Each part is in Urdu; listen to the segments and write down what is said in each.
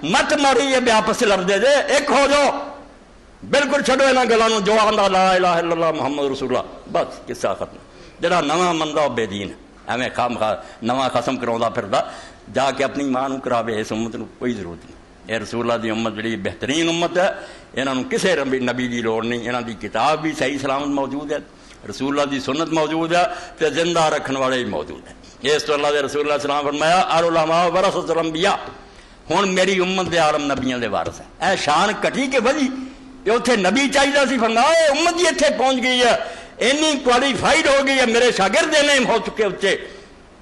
مت ماری ہے بے آپس لڑتے جے، ایک ہو جاؤ، بالکل چھڈو یہاں گلوں جو آندا لا الہ الا اللہ محمد رسول اللہ، بس قصہ ختم۔ جڑا نواں مندا وہ بے دین ایویں خام خواہ نواں قسم کراؤندا پھردا، جا کے اپنی ماں نوں کراوے، اس امت نوں کوئی ضرورت نہیں۔ یہ رسول اللہ دی امت جڑی بہترین امت ہے، انہاں نوں کسے نبی دی لوڑ نہیں، انہاں دی کتاب بھی صحیح سلامت موجود ہے، رسول اللہ دی سنت موجود ہے، تے زندہ رکھن والے بھی موجود ہیں۔ اس تو اللہ دے رسول اللہ صلی اللہ علیہ وسلم فرمایا العلماء ورثۃ الانبیاء، ہن میری امت دے عالم نبیاں دے وارث ہیں۔ اے شان کٹی کے وجی کہ اتنے نبی چاہیے سی، فرمایا امت جی اتنے پہنچ گئی ہے، اینی کوالیفائڈ ہو گئی ہے، میرے شاگرد نے ہو چکے اتنے،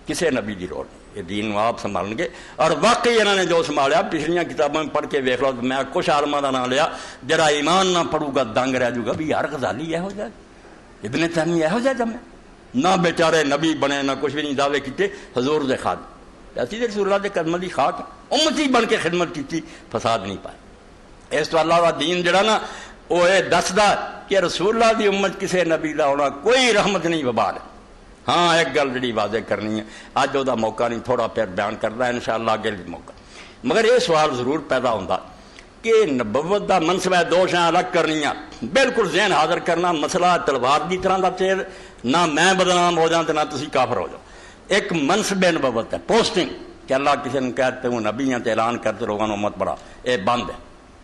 کسے نبی دی لوڑ نہیں، یہ دین آپ سنبھالن گے۔ اور واقعی انہوں نے جو سنبھالیا، پچھلیاں کتابوں میں پڑھ کے ویکھ لو، میں کچھ عالماں دا نام لیا، جڑا ایمان نہ پڑھو گا دنگ رہ جائے گا بھی یار غزالی یہو جہ، ابن تیمیہ یہو جہ جمے، نہ بیچارے نبی بنے نہ کچھ بھی نہیں، دعوے کیتے حضور دے خادم، اسی دے رسول اللہ دے قدماں دی خاک امتی بن کے خدمت کیتی، فساد نہیں پائے۔ اس تو اللہ دا دین جڑا نا وہ یہ دسدا کہ رسول اللہ دی امت کسے نبی دا ہونا کوئی رحمت نہیں وبال۔ ہاں ایک گل جڑی واضح کرنی ہے، اج وہ موقع نہیں، تھوڑا پھر بیان کردا ہے انشاءاللہ اگے بھی موقع، مگر یہ سوال ضرور پیدا ہوتا کہ نبوت دا منصب ہے، دو شاں الگ کرنیاں، بالکل ذہن حاضر کرنا، مسئلہ تلوار دی طرح دا تیز، نہ میں بدنام ہو جاؤں تو نہ تسی کافر ہو جاؤ۔ ایک منصب نبوت ہے، پوسٹنگ، کہ اللہ کسی نے کہتے ہوں نبی ہیں تو اعلان کرتے لوگوں نے مت بڑھا، یہ بند ہے،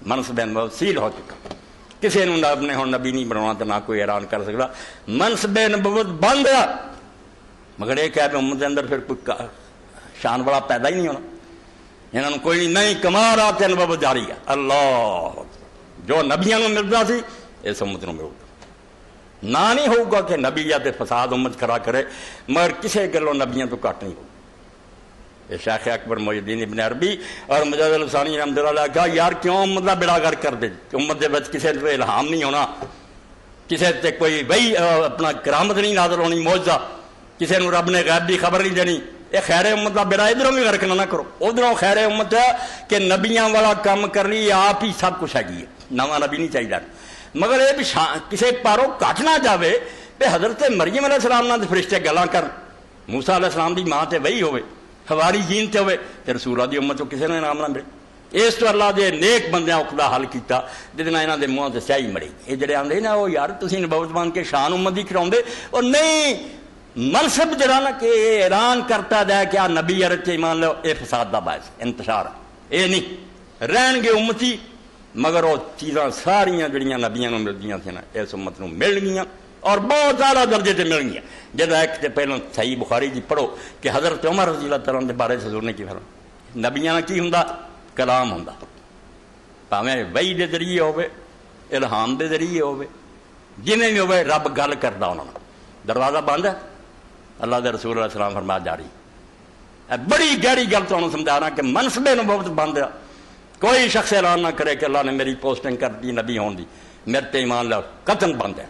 منصب نبوت سیل ہو چکا، کسی نے اپنے ہوں نبی نہیں بنانا تو نہ کوئی اعلان کر سکتا، منصب نبوت بند ہے۔ مگر یہ کہہ امت کے اندر پھر کوئی شان والا پیدا ہی نہیں ہونا، انہوں کوئی نہیں، کمالات نبوت جاری ہے، اللہ جو نبیاں ملتا سی اس امت کو ملتا، نہ نہیں ہوگا کہ نبی یا تے فساد امت کرا کرے، مگر کسی گلوں نبیاں تو گھٹ نہیں ہوگا۔ یہ شیخ اکبر محی الدین ابن عربی اور مجاہد الفسانی رحمۃ اللہ علیہ کہا یار کیوں امت کا بیڑا گرک کر دے، امت کے بچ کسی سے الہام نہیں ہونا، کسی سے کوئی وہی اپنا کرامت نہیں نازل ہونی، معجزہ، کسی نے رب نے غیب کی خبر نہیں دینی، یہ خیر امت کا بیڑا ادھروں بھی غرق نہ کرو، ادھروں خیر امت ہے کہ نبیاں والا کام کر لی، آپ ہی سب کچھ ہے، نواں نبی نہیں چاہیے۔ مگر یہ بھی کسی پاروں کٹ نہ جاوے کہ حضرت مریم علیہ السلام نہ فرشتے گلاں کر، موسیٰ علیہ السلام دی ماں تے وہی ہوئے، حواری جین تے ہوئے، تے رسول اللہ دی امت کو کسی نے نام نہ ملے۔ اس تو اللہ دے نیک بندیاں اقدا حل کیتا جہاں انہوں دے منہ تے سیاہی مڑی۔ یہ جڑے آندے نا وہ یار تسی نبوت بن کے شان امت دی کراؤندے، اور نہیں منصب جڑا نا کہ اعلان کرتا جائے کہ نبی عرض ایمان لو، یہ فساد دا باعث انتشار ہے، یہ نہیں رہن گے امتی، مگر وہ چیزاں ساریاں جڑیاں نبیاں ملدیاں تھیں نا اس امت نوں مل گئیاں، اور بہت اعلیٰ درجے سے مل گیا۔ جب ایک تے پہلوں صحیح بخاری جی پڑھو کہ حضرت عمر رضی اللہ تعالیٰ کے بارے حضور نے کی فرمایا، نبیاں کی ہوں کلام ہوں، پاویں وحی دے ذریعے ہوئے، الہام دے ذریعے ہوئے، جنہیں بھی ہوئے رب گل کرتا انہوں نے، دروازہ بند ہے، اللہ دے رسول علیہ السلام فرمایا جاری۔ بڑی گہری گل تو سمجھا رہا کہ منصب نبوت بند ہے، کوئی شخص اعلان نہ کرے کہ اللہ نے میری پوسٹنگ کر دی نبی ہون دی، میرے تے ایمان لاؤ، قطعاً بند ہے،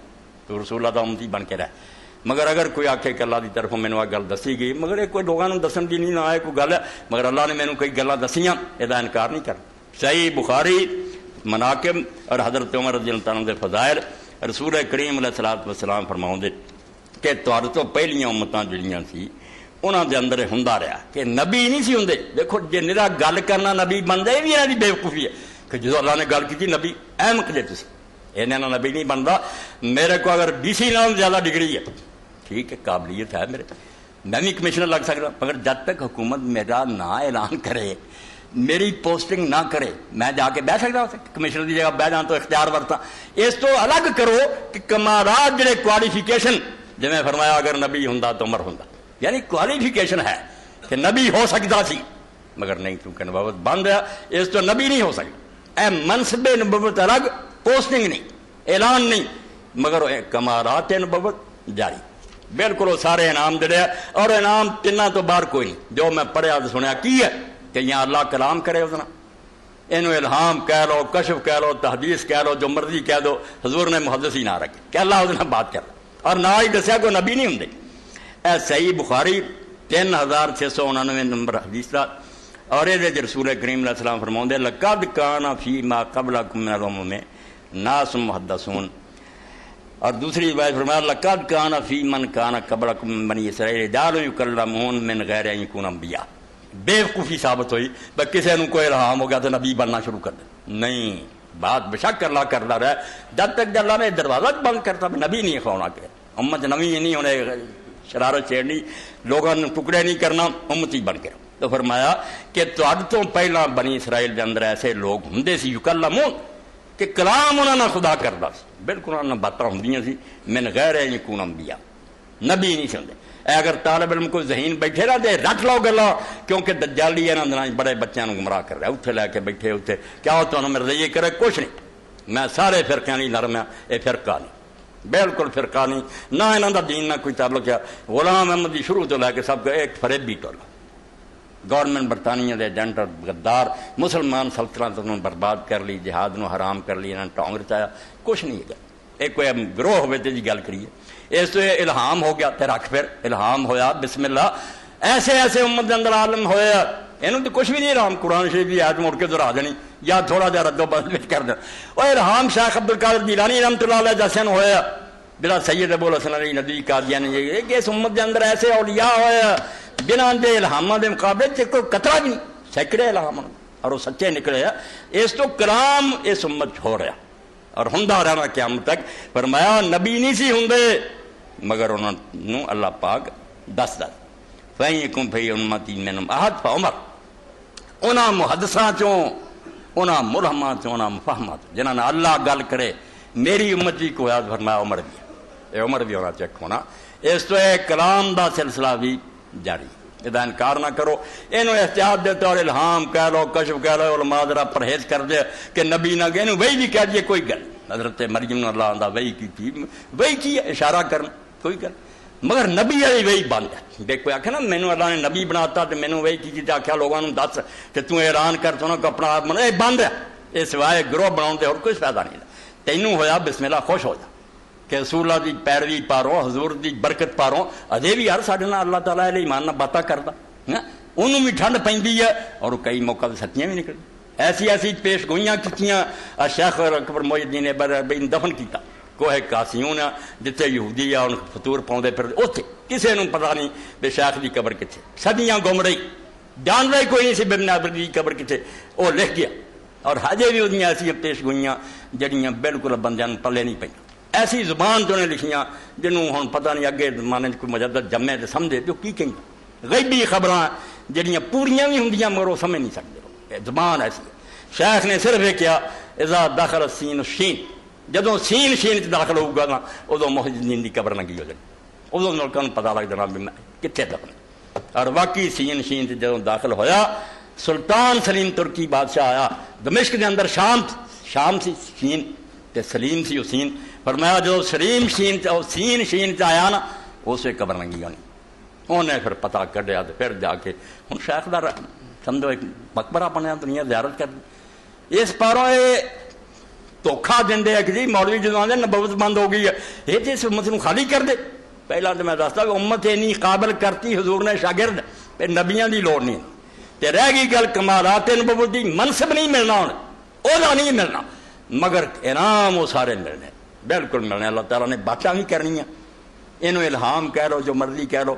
تو رسول اللہ دا امتی بن کے رہے۔ مگر اگر کوئی آکھے کہ اللہ دی طرفوں میں نے گل دسی گئی، مگر یہ کوئی لوگوں دسن دی نہیں نہ آئے کوئی گل ہے، مگر اللہ نے مینوں کئی گلاں دسیاں، یہ انکار نہیں کرنا۔ صحیح بخاری مناقب اور حضرت عمر رضی اللہ تعالیٰ دے فضائل، رسول کریم علیہ الصلوۃ والسلام فرماؤندے کہ تہاڈے تو پہلیاں امتاں جڑیاں سی انہاں دے اندر ہوندا رہا کہ نبی نہیں سی ہوندے۔ دیکھو جے نرا گل کرنا نبی بن جائے بھی انہاں دی بیوقوفی ہے کہ جدو اللہ نے گل کی نبی احمق جے تسی انہاں نبی نہیں بنتا۔ میرے کو اگر ڈی سی نال زیادہ ڈگری ہے، ٹھیک ہے، قابلیت ہے میرے، میں بھی کمشنر لگ سکتا، مگر جب تک حکومت میرا نہ اعلان کرے، میری پوسٹنگ نہ کرے، میں جا کے بہ سکتا کمشنر کی جگہ بہ جانا تو اختیار برتا۔ اس تو الگ کرو کہ کمالات جڑے کوالیفیکیشن، جی میں فرمایا اگر نبی ہوں تو عمر ہوں، یعنی کوالیفیکیشن ہے کہ نبی ہو سکتا سی، مگر نہیں کیونکہ نبوت بند ہے، اس تو نبی نہیں ہو سکتا۔ اے منصب نبوت الگ، پوسٹنگ نہیں، اعلان نہیں، مگر کمالات نبوت جاری، بالکل وہ سارے انعام جڑے، اور انعام تنہ تو باہر کوئی نہیں۔ جو میں پڑھیا تو سنیا کی ہے کہ یہاں اللہ کلام کرے اس انہوں الہام کہہ لو، کشف کہہ لو، تحدیث کہہ لو، جو مرضی کہہ دو، حضور نے محدث ہی نہ رکھے کہ اللہ اس بات کر، اور نہ ہی دسیا کوئی نبی نہیں ہوں۔ اے صحیح بخاری 3699 نمبر حدیث دا، اور یہ رسول کریم علیہ السلام فرماؤں دے لقد کان فی ما قبلکم من الامم ناس محدثون، اور دوسری روایت فرمایا لقد کان فی من کان قبلکم من بنی اسرائیل رجال یکلمون من غیر ان یکونوا انبیاء، بےوقوفی ثابت ہوئی بھائی کسی نے کوئی الہام ہو گیا تو نبی بننا شروع کر دے. نہیں، بات بشک اللہ کرتا رہا جب تک اللہ نے دروازہ بند کرتا نبی نہیں کھونا کہ امت نوی نہیں ہونے شرارت چھیڑنی لوگوں نے ٹکڑے نہیں کرنا امتی بن کے. تو فرمایا کہ تو پہلا بنی اسرائیل کے اندر ایسے لوگ ہوں سی یکلمون کہ کلام انہوں نے خدا کرتا سی، بالکل انہوں نے باتیں ہوں سی من غیر یکون انبیاء، نبی نہیں سنتے. اگر طالب علم کو ذہین بیٹھے رہتے رکھ لو گلا، کیونکہ دجالی ہے بڑے بچوں کو گمراہ کر رہا ہے، اتنے لے کے بیٹھے اتنے کیا تو مرضی کرے کچھ نہیں. میں سارے فرقے نہیں نرم ہاں، یہ فرقہ نہیں، بالکل فرقہ نہیں، نہ یہاں کا دین نہ کوئی تعلق ہے. غلام احمد جی شروع تو لے کے سب کا ایک فریبی ٹولا، گورنمنٹ برطانیہ کے ایجنٹ اور غدار، مسلمان سلطنت انہوں نے برباد کر لی، جہاد نو حرام کر لی، انہوں نے ٹونگ رچایا، کچھ نہیں ہے. ایک کوئی گروہ ہوئے تو جی گل کریے اس تو الہام ہو گیا تے رکھ پھر الہام ہویا بسم اللہ ایسے ایسے امت کے اندر عالم ہویا یہ تو کچھ بھی نہیں الہام. قرآن شریف کی آیت مڑ کے دہرا دینی یا تھوڑا جہا رد و بدل کر دینا. اور الہام شیخ عبد القادر جیلانی رحمۃ اللہ علیہ جیسے ہویا، بلا سید ابو الحسن علی ندوی قادیانی کہ اس امت کے اندر ایسے اولیاء ہویا بنا دے الہاموں کے مقابلے کوئی قطرہ بھی نہیں، سینکڑے الہام اور وہ سچے نکلے. اس تو کلام اس امت ہو رہا اور ہوندا رہنا قیامت تک. فرمایا نبی نہیں سی ہوندے مگر انہوں نے اللہ پاک دس فَإِنْ فِي أُمَّتِي مِنْهُمْ أَحَدٌ فَعُمَرَ. انہاں محدثاں چوں، انہاں ملہماں چوں، انہاں مفہماں چوں جنہاں نے اللہ گل کرے میری امت جی کو یاد فرمایا عمر بھی، یہ عمر بھی ہونا چیک ہونا. اس تو ایک کلام دا سلسلہ بھی جاری، یہ انکار نہ کرو. انہوں احتیاط دیتے اور الہام کہہ لو، کشف کہہ لو، علماء ذرا پرہیز کر دے کہ نبی نہ گئے وہی بھی کہہ دیے کوئی گل. حضرت مریم نے اللہ آندہ وہی کی تھی، وہی کی اشارہ کرنا کوئی گل، مگر نبی والی وہی بند ہے. دیکھ آخیا نا مینو اللہ نے نبی بناتا تو مینو وہی کی آخیا لوگوں نے دس کہ توں اعلان کر تو کہ اپنا آپ بنا، یہ بند ہے. یہ سوائے گروہ بناؤ اور کچھ فائدہ نہیں. تینوں ہویا بسم اللہ خوش ہو جا کہ رسول اللہ کی پیروی پارو، حضور کی برکت پارو. اجے بھی یار سارے نال اللہ تعالیٰ علیہ ایمان نہ باتیں کرتا، انہوں بھی ٹھنڈ پی ہے اور کئی موقع سے سچیاں بھی نکل ایسی ایسی پیش گوئیاں کیتیاں. شیخ اکبر محی الدین ابن دفن کیتا کوہ قاسیون جتنے یہودی آ فطور پاؤں پھر اتنے کسی نے پتا نہیں بے شیخ کی قبر کتنے، صدیاں گم رہی جان رہی کوئی نہیں سی بے عابد کی قبر کتنے. وہ لکھ گیا اور ہجے بھی وہ ایسا پیش گوئیاں جہاں بالکل بندیاں پلے نہیں پہ. ایسی زبان جو انہیں لکھیاں جنہوں ہوں پتہ نہیں اگے زمانے کوئی مجدد جمے تو سمجھے تو کی کہیں غیبی خبراں جہاں پوریاں بھی ہوں مگر وہ سمجھ نہیں سکتے. زبان ایسی ہے. شیخ نے صرف یہ کیا اذا داخل سین شین، جدوں سین شین داخل ہوگا نا ادو محی الدین کی قبر نگی ہو جائے، ادو لوگوں کو پتا لگ جانا بھی میں کتنے دفن. اور واقعی سین شین جدوں داخل ہویا سلطان سلیم ترکی بادشاہ آیا دمشق کے اندر، شام سی شین تے سلیم سی سین. فرمایا جو سلیم شین سین شین آیا نا اسے قبر نگی ہونی. انہیں پھر پتا کڈیا تو پھر جا کے ہوں شیخ دار سمجھو ایک مقبرہ بنیا دنیا زیارت کر اس پاروں یہ دھوکھا دے کہ جی مولوی جدو آدھے نبوت بند ہو گئی ہے یہ تو اس امت کو خالی کر دے. پہلا تو میں دستا کہ امت اینی قابل کرتی حضور نے شاگرد پھر نبیاں دی لوڑ نہیں تے رہ گئی گل کمالات نبوت دی. منصب نہیں ملنا ہوں عہدہ نہیں ملنا مگر انعام وہ سارے ملنے بالکل ملنے. اللہ تعالیٰ نے باتیں بھی کرنی ہیں، انہوں الہام کہہ لو جو مرضی کہہ لو.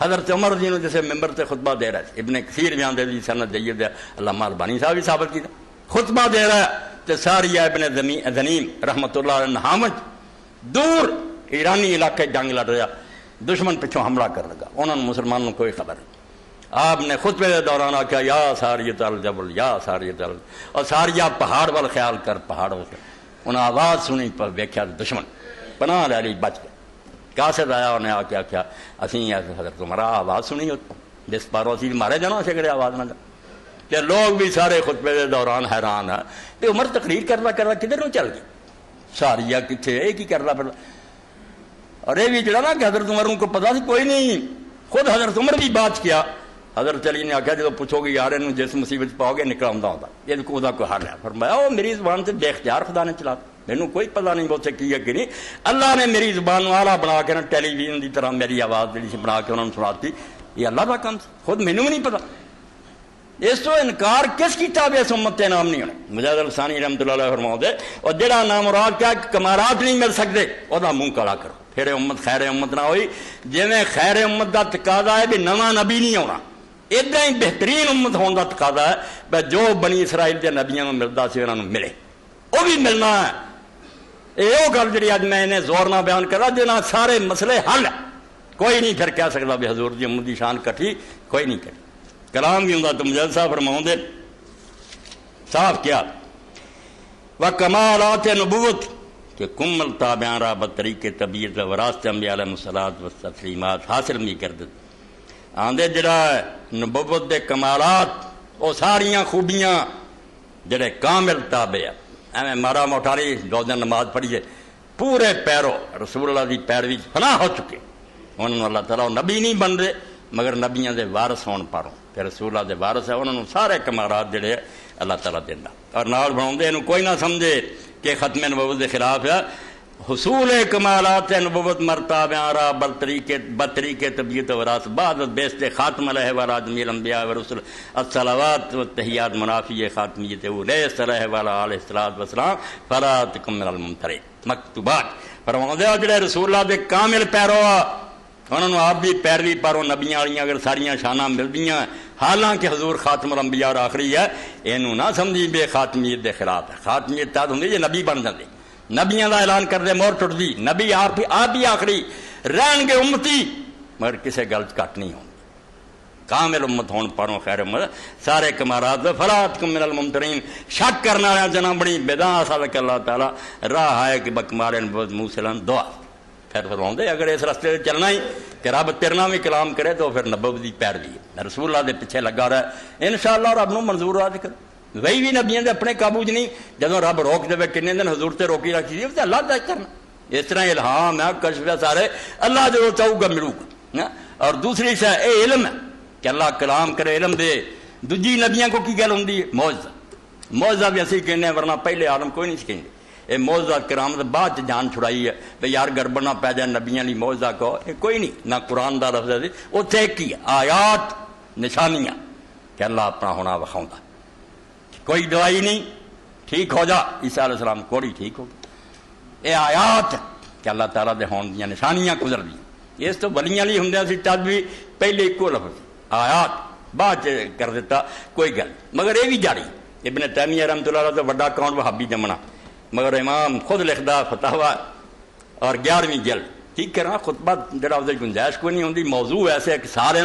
حضرت عمر جی نے جیسے ممبر سے خطبہ دے رہا ہے، ابن کثیر بیان دے دی سند جید ہے، علامہ البانی صاحب بھی ثابت کیا خطبہ دے رہا ہے تو ساری ابن ذنیم رحمۃ اللہ علیہ نہامت دور ایرانی علاقے جنگ لڑ رہا، دشمن پچھوں حملہ کر لگا، انہوں نے مسلمانوں کو کوئی خبر نہیں. آپ نے خطبے کے دوران آخیا یا ساریت الجبل یا ساریت الجبل، اور ساریا پہاڑ وال خیال کر پہاڑ وال. انہیں آواز سنی پر ویکھیا دشمن پناہ لے لی بچ گئے. قاصد آیا انہیں آ کے آخیا اسی حضرت عمر آواز سنی جس پاروں اسی مارے جانا سکڑے آواز نہ کہ لوگ بھی سارے خطبے کے دوران حیران ہے کہ عمر تقریر کرتا کدھر نو چل گئی ساریا کتنے یہ کی کرتا پھر. اور یہ بھی جڑا نا کہ حضرت عمر کو پتا سی کوئی نہیں، خود حضرت عمر بھی بات کیا. حضرت علی نے آخیا جب پوچھو گے یار یہ جس مصیبت پاؤ گے نکلا ہوتا یہ کوئی حل ہے. فرمایا وہ میری زبان سے بے اختیار خدا نے چلا، مینوں کوئی پتہ نہیں وہ سے کی ہے کہ نہیں. اللہ نے میری زبان آلہ بنا کے ٹیلی ویژن کی طرح میری آواز جی سی بنا کے انہوں نے سناتی. یہ اللہ کا کام خود مینوں بھی نہیں پتا. اس تو انکار کس کیتا بھی اس امت کے نام نہیں ہونے. مجاہد الثانی رحمۃ اللہ علیہ فرماؤ دے اور جہاں نام مراد کیا کمارات نہیں مل سکتے وہ منہ کالا کرو. پھر امت خیر امت نہ ہوئی جی خیر امت کا تقاضا ہے بھی نواں نبی نہیں آنا. ادھا ہی بہترین امت ہونے کا تقاضا ہے کہ جو بنی اسرائیل کے نبیوں میں ملتا سی انہوں ملے، وہ بھی ملنا ہے۔ یہ گل جی اج میں انہیں زور نہ بیان کرا جنہ سارے مسئلے حل ہے۔ کوئی نہیں پھر کہہ سکتا بھی حضور دی امت دی شان کٹھی، کوئی نہیں کٹھی۔ کلام بھی ہوں تو مجاہد صاحب فرماؤں دے صاف کیا وَکَمَالَاتِ نبوت کہ کمل تابعان را بطریق طبیعت وراثت انبیاء علیہ الصلوۃ والتسلیمات حاصل بھی کر دے آندے جڑا نبوت دے کمالات وہ ساریاں خوبیاں جڑے کامل تابع ہیں۔ ایویں مارا موٹاری دو دن نماز پڑھیے پورے پیرو رسول اللہ دی پیروی فنا ہو چکے، انہوں نے اللہ تعالیٰ نبی نہیں بن رہے مگر نبیاں دے وارث ہون پاروں کہ رسول اللہ دے وارث ہے، انہوں نے سارے کمالات جڑے اللہ تعالیٰ دینا اور نال بناؤں دے انہوں کوئی نہ سمجھے کہ ختم نبوت کے خلاف ہے۔ حصول کمالات نبوت مرتابہ را بطریق طبیعت وراثت بعد بیست خاتم علیہ والا جمیل انبیاء و رسول الصلوات و تحیات منافی خاتمیت علیہ علیہ والا علیہ الصلوۃ والسلام فلا تکن من الممترین مکتوبات فرماؤں دے جڑے رسول اللہ دے کامل پیرو انہوں نے آپ بھی پیروی پاروں نبیاں والیاں اگر ساریاں شانہ ملدیاں حالانکہ حضور خاتم الانبیاء اور آخری ہے اینوں نہ سمجھی بے خاتمیت دے خلاف ہے۔ خاتمیت تاد ہوندی جے نبی بن جاندے، نبیاں دا اعلان کر دے مور ٹوٹ دی، نبی آپ بھی آخری رہن گے امتی مگر کسے گل کٹ نہیں ہوں کامل امت ہون پاروں خیر امت سارے کمارات فراتکم من الممترین شک کرنا رہا جنا بڑی بیداں سال کہ اللہ تعالیٰ راہ ہے کہ بکمارے نبوت موسیلان دعا پھر فرماؤں دے اگر اس راستے سے چلنا ہی کہ رب تیرنا بھی کلام کرے تو پھر نبوت دی پیروی ہے، رسول اللہ دے پیچھے لگا رہا ہے انشاءاللہ رب نو منظور آ کر وہی بھی نبیاں دے اپنے قابو چ نہیں جدوں رب روک دے کنے دن حضور تے روکی رکھی دی اللہ طے کرنا اس طرح الہام ہے کشف ہے سارے اللہ جو چاہو گا ملو گا۔ اور دوسری شے اے علم ہے کہ اللہ کلام کرے علم دے دوجی نبیاں کو کی گل ہوندی ہے معجزہ، معجزہ بھی اسی کہنے ورنہ پہلے عالم کوئی نہیں سکھیں گے یہ معجزہ کرامت بعد جان چھڑائی ہے بھئی یار گڑبڑ نہ پی جائے نبیاں لی معجزہ کو کوئی نہیں نہ قرآن دا لفظ ہے اتنے ایک ہی آیات نشانیاں کہ اللہ اپنا ہونا وکھاؤں کوئی دوائی نہیں ٹھیک ہو جا عیسیٰ علیہ السلام کوڑی ٹھیک ہو گئی یہ آیات کہ اللہ تعالیٰ دے ہون دیاں نشانیاں گزر دی اس تو ولیاں لی ہندیاں سی تد بھی پہلے ایکو لفظ آیات بعد کر دیتا کوئی گل مگر یہ بھی جاری ابن تیمیہ رحمۃ اللہ علیہ تو بڑا کون وہابی جمنا مگر امام خود لکھدا فتاوا اور 11ویں جلد ٹھیک کرا خطبہ جڑا اس گنجائش کوئی نہیں ہوندی موضوع ایسے کہ سارے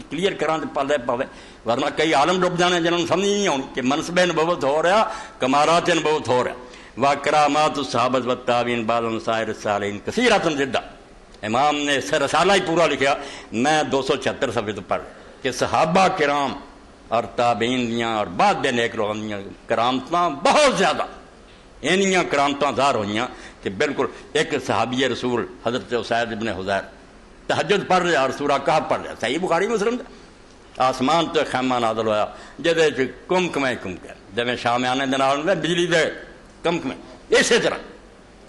کلیئر کران تے پلے پاوے ورنہ کئی عالم ڈب جانے جنہوں نے سمجھ نہیں آنی کہ منصب نبوت ہو رہا کمالات نبوت ہو رہا وَكَرَامَاتُ الصحابۃ وَالتَّابعِینَ بَعْدَ سائر الصالحین کثیرۃ جدا امام نے رسالہ ہی پورا لکھا میں 276 صفحے تو پڑھ کہ صحابہ کرام اور تابعین دیاں اور بعد دے نیک لوگوں دیاں کرامتاں بہت زیادہ اینیاں کرامتاں ظاہر ہوئیاں کہ بالکل ایک صحابی رسول حضرت اسید ابن حضیر تہجد پڑھ رہا اور سورہ کہف پڑھ رہا صحیح بخاری مسلم آسمان تو خیمہ نازل ہویا جدے کمکمے جویں شامیانے دے نال بجلی دے کمکمے اسی طرح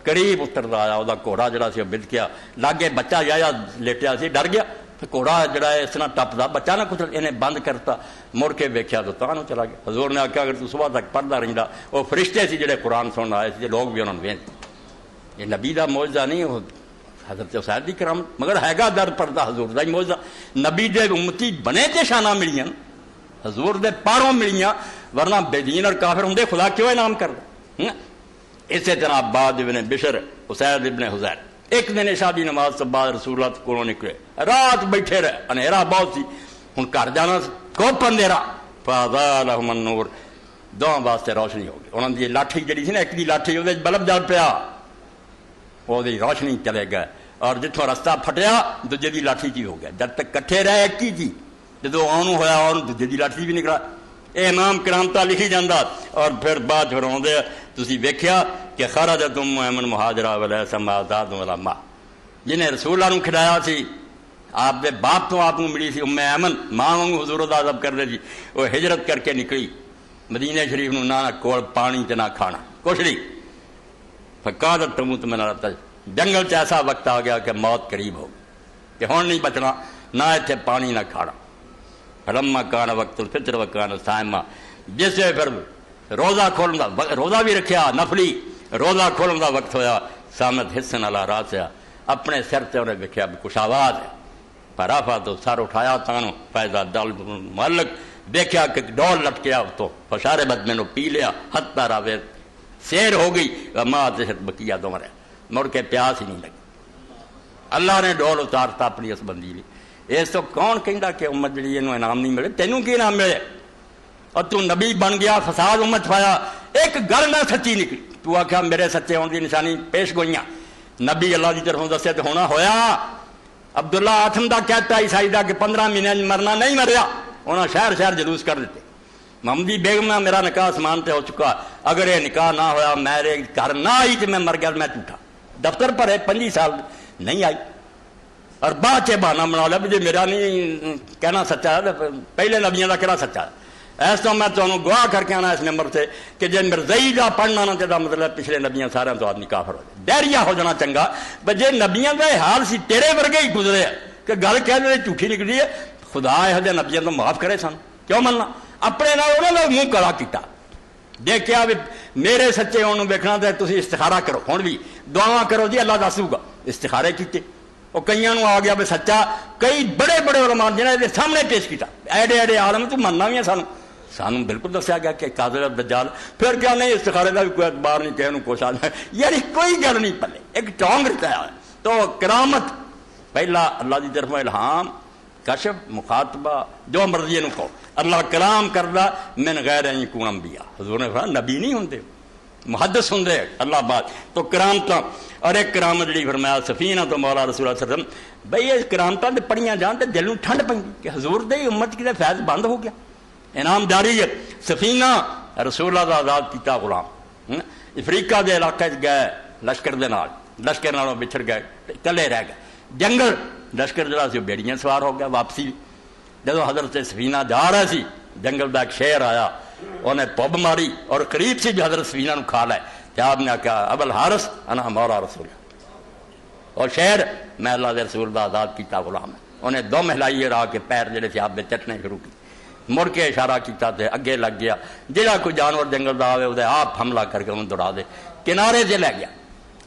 قریب اتردا آیا وہ گھوڑا جڑا سی بد گیا لاگے بچہ یا لیٹیا سی ڈر گیا گھوڑا جڑا ہے اس طرح ٹپدا بچہ نہ کچھ انہیں بند کرتا مڑ کے ویکھیا تو تاں چلا گیا حضور نے آخیا اگر تو صبح تک پڑھدا رہندا وہ فرشتے سی جڑے قرآن سنن آئے سی لوگ بھی انہوں نے ویند یہ نبی دا معجزہ نہیں وہ حضرت اسید دی کرامت مگر ہے گا در پردہ حضور دا معجزہ نبی دے امتی بنے تے شانہ ملیاں حضور دے پاروں ملیاں ورنہ بے دین اور کافر ہوں دے خدا کیوں انعام کردا اسی طرح عباد ابن بشر اسید ابن حضیر ایک دن عشاء دی نماز سے بعد رسول اللہ کو نکلے رات بیٹھے رہے انہیرا بہت سی ہن گھر جانا کوپ اندھیرا فاضالہم النور دونوں واسطے روشنی ہو گئی انہوں نے لاٹھی جڑی سی نا ایک دی لاٹھی وہ بلب جل پیا وہ روشنی چلے گئے اور جتوں رستہ پھٹیا دوجے دی لاٹھی کی ہو گیا جب تک کٹھے رہے ایک ہی تھی جدو آن ہویا اور دوجے دی لاٹھی بھی نکلا اے امام کرامتا لکھی جاندہ اور پھر بعد پھر آدھے تسی ویکھیا کہ خرجت ام ایمن مہاجرہ ولیس ما زاد ولا ما جنہیں رسول اللہ نے کھڑایا سی آپ دے باپ تو آپ کو ملی سی ام ایمن ماں وانگو حضور دا عذاب کر دے جی وہ ہجرت کر کے نکلی مدینہ شریف نو نہ کول پانی تے نہ کھانا کچھ نہیں فقادت تموت من الرتج جنگل چ ایسا وقت آ گیا کہ موت قریب ہو کہ ہون نہیں بچنا نہ اتنے پانی نہ کھانا فلما کان وقت الفطر وکان صائما جس پھر روزہ کھولن دا روزہ بھی رکھیا نفلی روزہ کھولن دا وقت ہویا سامت حسن علی راسیا اپنے سر تے انہیں ویکھیا بھی کچھ آواز ہے پرافا تو سر اٹھایا تانوں فیضا دل مالک دیکھا کہ ڈول لٹکیا تو فشارے بد میں نے پی لیا حتی راوے سیر ہو گئی ماں تشت بکیا تو مرے مڑ کے پیاس ہی نہیں لگی اللہ نے ڈول اتارتا اپنی اس بندی لی اس تو کون کہندا کہ امت جڑی انہوں انعام نہیں ملے تینوں کی انعام ملے اور تو نبی بن گیا فساد امت پایا ایک گل نہ سچی نکلی تو آخیا میرے سچے ہونے کی نشانی پیش گوئیاں نبی اللہ کی طرفوں دسے تو ہونا ہویا عبداللہ آتھم دا کہتا عیسائی دا کہ 15 مہینے مرنا نہیں مریا انہاں شہر شہر جلوس کر دیتے محمدی بیگم میں میرا نکاح آسمان تے ہو چکا اگر یہ نکاح نہ ہویا میرے گھر نہ آئی تو میں مر گیا میں ٹوٹا دفتر پر ہے 25 سال نہیں آئی اور بعد چے بہانا بنا لیا جی میرا نہیں کہنا سچا ہے پہلے نبیوں کا کہنا سچا ہے ایسا میں تمہیں گواہ کر کے آنا اس نمبر سے کہ جی مرزئی کا پڑھنا نہ چاہتا مطلب پچھلے نبیاں سارے تو آدمی کافر ہو جائے ڈیریا ہو جانا چنگا جی نبیاں کا حال سی تیرے ورگے ہی گزرے کہ گل کہہ دے جھوٹھی نکلی ہے خدا یہ نبیاں تو معاف کرے سن کیوں مننا اپنے نال انہوں نے منہ کڑا کیتا دیکھا بھی میرے سچے ہونے ویکھنا تو تھی استخارہ کرو ہوں بھی دعا کرو جی اللہ دس دوں استخارے کیتے وہ کئی آ گیا بھی سچا کئی بڑے بڑے علماء جنہیں یہ سامنے پیش کیا ایڈے ایڈے عالم تو مننا بھی ہے سانوں بالکل دسیا گیا کہ قادر دجال پھر کیا نہیں استخارے کا بھی کوئی اعتبار نہیں کہنے کو آ جائے یعنی کوئی گل نہیں پلے ایک ٹونگ رکھا ہے تو کرامت پہلا اللہ کی طرف الہام کشف مخاطبہ جو مرضی نو کہو اللہ کلام کردہ من غیر ان یکون انبیاء حضور نے فرمایا نبی نہیں ہوندے محدث ہوندے اللہ بات تو کرامتاں اور ایک کرامت جڑی فرمایا سفینہ تو مولا رسول اللہ صلی اللہ علیہ وسلم بھئی یہ کرامتاں تے پڑھیاں جان تے دل نوں ٹھنڈ پیندی کہ حضور دے امت کی فیض بند ہو گیا انعام جاری ہے سفینہ رسول اللہ دا آزاد کیتا غلام افریقہ دے علاقے گئے لشکر دے نال لشکر نالوں بچھڑ گئے کلے رہ گئے جنگل لشکر جڑا سی بیڑیاں سوار ہو گیا واپسی جدو حضرت سفینہ جا رہا سی جنگل دا ایک شیر آیا انہیں پب ماری اور قریب سے بھی حضرت سفینہ نو کھا لائے کہ آپ نے کہا ابو الحارث انا مولا رسول اور شیر میں اللہ دے رسول دا آزاد کیتا غلام ہے انہیں دو مہلائی را کے پیر جڑے سے آپ دے چٹنے شروع کی مڑ کے اشارہ کیتا تے اگے لگ گیا جہاں کوئی جانور جنگل دا آوے وہ آپ حملہ کر کے انہوں دوڑا دے کنارے سے لے گیا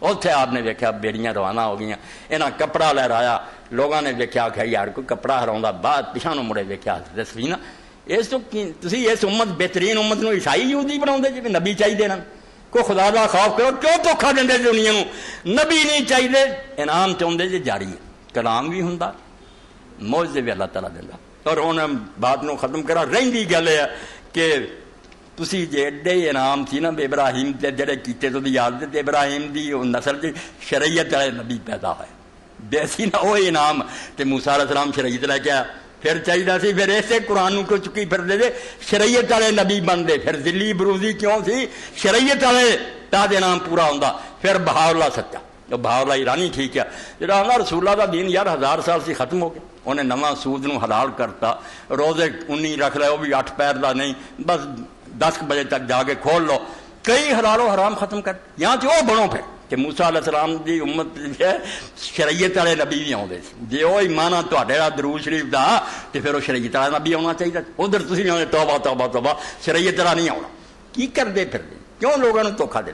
اتنے آپ نے ویکیا بیڑیاں روانہ ہو گئی یہاں کپڑا لہرایا لوگوں نے ویکیا کہ یار کوئی کپڑا ہرا بعد پچھا نو مڑے ویکیا سفینہ اس تو تسی اس امت بہترین امت نو عیسائی یہودی بنا جی نبی چاہیے نا کوئی خدا دا خوف کرو کیوں دھوکھا دیں دنیا نو نبی نہیں چاہیے انعام چاہتے جی جاری ہے کلام بھی ہوں موجے بھی اللہ تعالیٰ دینا اور ہوں بات نو ختم کرا رہی گل ہے کہ تسی جی ایڈے انعام سی نا ابراہیم تے جڑے کیتے تو یاد دے ابراہیم دی نسل دی شریعت والے نبی پیدا ہوئے بے سی نا وہ انعام تے موسیٰ علیہ السلام شریعت لے کے آیا پھر چاہیے سی پھر ایسے قرآن کو چکی پھر دے شریعت والے نبی بن دے پھر ذلی بروزی کیوں سی شریعت والے تاج انعام پورا ہوندا پھر بہار اللہ سچا بہار اللہ ایرانی ٹھیک ہے جڑا اللہ رسول اللہ دا دین یار 1000 سال سے ختم ہو گیا انہیں نواں سود نو حلال کرتا روزے 19 رکھ لے وہ بھی 8 پیر دا نہیں بس 10 بجے تک جا کے کھول لو کئی حلال و حرام ختم کر یہاں سے وہ بنو پھر کہ موسیٰ علیہ السلام دی امت شریعت والے نبی بھی آتے جی وہ ایمان درود شریف دا تو پھر وہ شریعت والا نبی آنا چاہیے ادھر تھی نہیں آنے توبہ توبہ توبہ شریعت والا نہیں آنا کی کرتے پھر کیوں لوگوں نے دھوکھا دے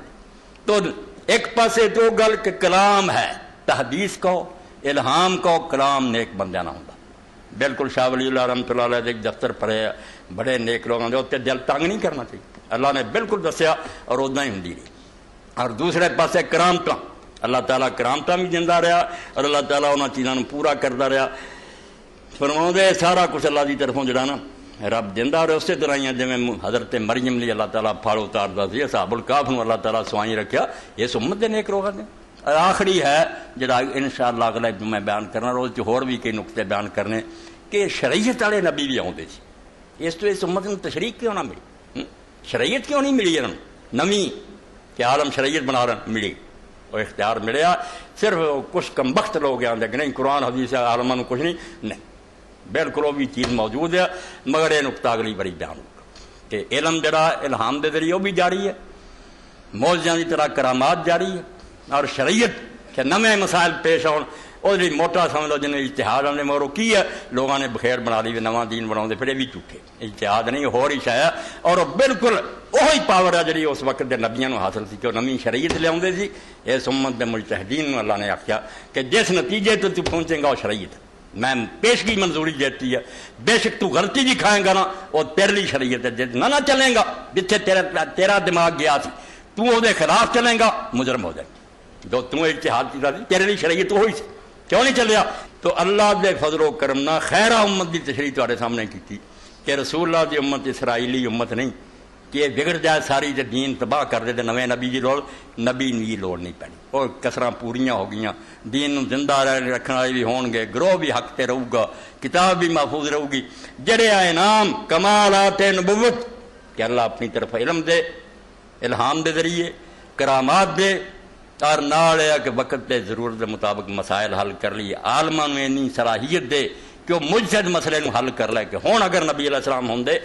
تو ایک پاسے تو گل کہ کلام ہے تحدیث کو الہام کو کلام نیک بندہ نہ ہوتا بالکل شاہ ولی اللہ رحمۃ اللہ علیہ ایک دفتر پڑھے بڑے نیک لوگوں کے اتنے دل تنگ نہیں کرنا چاہیے اللہ نے بالکل دسیا اور ادنا ہی ہوں رہی اور دوسرے پاسے کرامت اللہ تعالیٰ کرامت بھی دینا رہا اور اللہ تعالیٰ انہوں چیزوں پورا کرتا رہا فرما سارا کچھ اللہ کی طرفوں جڑا نا رب دینا رہا اسی طرح ہی جی حضرت مریم لی اللہ تعالیٰ پھل اتارتا سی اصحاب الکہف نو اللہ تعالیٰ سوائی رکھا اس امت دے نیک لوگوں نے آخری ہے جڑا انشاءاللہ اگلا میں بیان کرنا روز ہور بھی کئی نقطے بیان کرنے کہ شریعت والے نبی بھی آتے سی اس تو اس امت میں تشریح کیوں نہ ملی شریعت کیوں نہیں ملی انہوں نویں کہ عالم شریعت بنا رہا ملی وہ اختیار ملیا صرف کچھ کمبخت لوگ آتے کہ نہیں قرآن حدیث عالموں کچھ نہیں بالکل وہ بھی چیز موجود ہے مگر یہ نقطہ اگلی بڑی بیان ہوگا کہ علم جڑا الہام دے ذریعے وہ بھی جاری ہے موجزیاں کی طرح کرامات جاری ہے اور شریعت کہ نئے مسائل پیش آن وہ جی موٹا سمجھ لو جنہیں اجتہاد آنے مورو کی ہے لوگوں نے بخیر بنا لی نواں دین بنا پھر یہ بھی جھوٹے اجتہاد نہیں ہو رہی شاید اور بالکل وہی پاور ہے جی اس وقت کے نبیوں کو حاصل سی کہ وہ نویں شریعت لے سی اس امت کے مجتہدین اللہ نے آخیا کہ جس نتیجے تو پہنچے گا وہ شریعت میں پیشگی منظوری دیتی ہے، بے شک تو غلطی بھی کھائیں گا نا وہ تیرے لیے شریعت ہے، نہ چلیں گا جتنے تیرا دماغ گیا سی تو وہ خلاف چلیں گا مجرم ہو جائے گا، جو تم اجتہاد کیا تیرے لیے شریعت ہوئی سی کیوں نہیں چلیا؟ تو اللہ دے فضل و کرم نہ خیرہ امت دی تشریح تہاڈے سامنے کی کہ رسول اللہ دی امت اسرائیلی امت نہیں کہ یہ بگڑ جائے ساری تے دین تباہ کر دے تے نویں نبی دی لوڑ نبی دی لوڑ نہیں پڑی، اور کسراں پوریاں ہو گئیاں، دین نو زندہ رکھنے والے بھی ہون گے، گروہ بھی حق تے رہو گا، کتاب بھی محفوظ رہو گی، جڑے انعام کمالات نبوت کہ اللہ اپنی طرف علم دے، الہام دے ذریعے کرامات دے، اور نال ہے کہ وقت دے ضرورت دے مطابق مسائل حل کر لیے، عالماں نوں اتنی صلاحیت دے کہ وہ مجتہد مسئلے نوں حل کر لے کہ ہون اگر نبی علیہ السلام ہوندے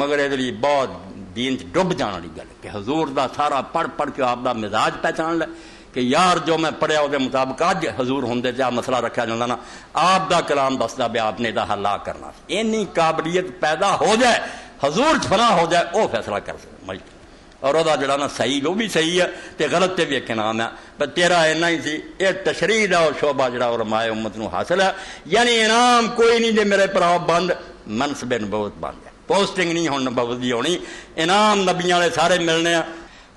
مگر یہ لیے بہت دین چ ڈب جان والی گل کہ حضور دا سارا پڑھ کے آپ دا مزاج پہچان لے کہ یار جو میں پڑھیا وہ مطابق اج حضور ہوندے تے مسئلہ رکھا جاندہ نا آپ دا کلام دسدا بھی آپ نے دا حل کرنا، اینی قابلیت پیدا ہو جائے حضور فنا ہو جائے وہ فیصلہ کر سکے مجتہد، اور وہ جڑا نا صحیح وہ بھی صحیح ہے تے غلط تے بھی ایک نام ہے، پر تیرا اینا ہی سی یہ تشریح دا اور شعبہ جڑا علماء امت نو حاصل ہے، یعنی انعام کوئی نہیں دے میرے پراؤ بند منصب نبوت بند ہے، پوسٹنگ نہیں ہون نبوت دی ہونی، انعام نبیاں والے سارے ملنے ہیں۔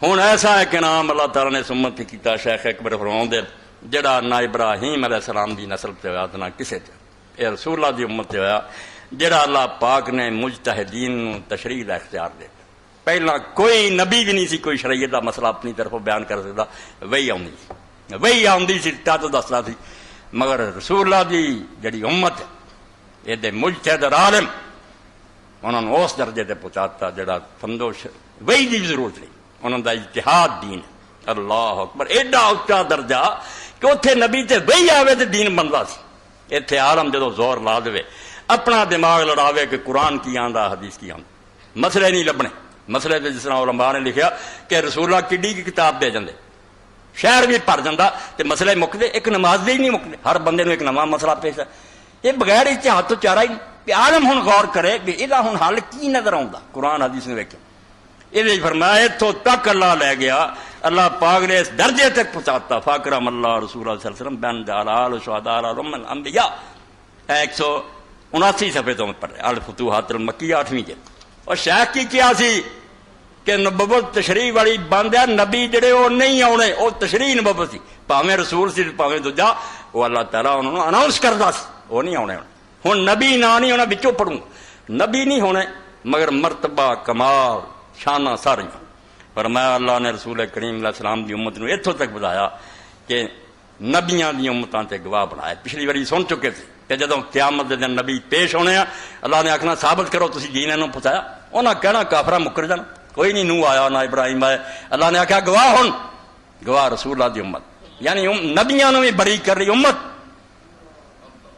ہن ایسا ہے کہ انعام اللہ تعالیٰ نے سمت کیتا، شیخ اکبر فرماؤندے جڑا نہ ابراہیم علیہ السلام دی نسل تے ہویا نہ کسے تے، اے رسول اللہ دی امت تے ہویا جڑا اللہ پاک نے مجتہدین نو تشریح دا اختیار دے، پہلا کوئی نبی بھی نہیں سی کوئی شریعت دا مسئلہ اپنی طرف بیان کر سکتا، وہی آندی سی تا تو دستا سی، مگر رسول اللہ دی جڑی امت ہے یہ دے مجتہد اور عالم انہوں نے اس درجے تے پہنچاتا جڑا فندوش وہی دی ضرورت نہیں، انہوں دا اجتہاد دین ہے، اللہ اکبر ایڈا اچا درجہ کہ اتنے نبی تے وہی آوے تے دین بنتا سی، اتنے عالم جدو زور لا دے اپنا دماغ لڑاوے کہ قرآن کی آندا حدیث کی آندا، مسئلے نہیں لبنے، مسئلے تے جس طرح علماء نے لکھیا کہ رسول اللہ کڈی کی کتاب دے جاندے، شہر بھی بھر جاندہ تے مسئلے مکدے، ایک نماز دے ہی نہیں مکدے، ہر بندے نو ایک نواں مسئلہ پیش ہے، یہ بغیر اجتہاد تو چارہ ہی نہیں کہ عالم ہن غور کرے کہ یہ ہن حل کی نظر آؤں قرآن حدیث نے ویکھے، یہ فرمایا اتوں تک اللہ لے گیا، اللہ پاک نے اس درجے تک پہنچاتا، فاکرم اللہ رسول اللہ صلی اللہ علیہ وسلم بین دلال شہداء رمن انبیاء 179 صفحے تو پڑھ رہے الفتوحات المکیہ 8ویں جلد، اور شیخ کی کیا سی کہ نبوت تشریح والی بند ہے، نبی جڑے وہ نہیں آنے، وہ تشریح نبوت سی، پاویں رسول سی پاویں دوجا، وہ اللہ تعالیٰ انہوں نے اناؤنس کرتا سی، وہ نہیں آنے، ہن نبی نہ نہیں ہونا بچوں پڑھوں نبی نہیں ہونے مگر مرتبہ کمال شانہ ساری، فرمایا اللہ نے رسول کریم علیہ السلام دی امت نو اتوں تک بتایا کہ نبیاں دی امتاں تے گواہ بنایا، پچھلی باری سن چکے تھے کہ جدوں قیامت دے دن نبی پیش ہونے ہیں اللہ نے آکھنا ثابت کرو تسی دین انہوں پہنچایا، انہاں کہنا کافرہ مکر جانا، کوئی نہیں نو آیا نہ ابراہیم آیا، اللہ نے آکھا گواہ ہن گواہ رسول اللہ دی امت، یعنی نبیاں نو بھی بری کر رہی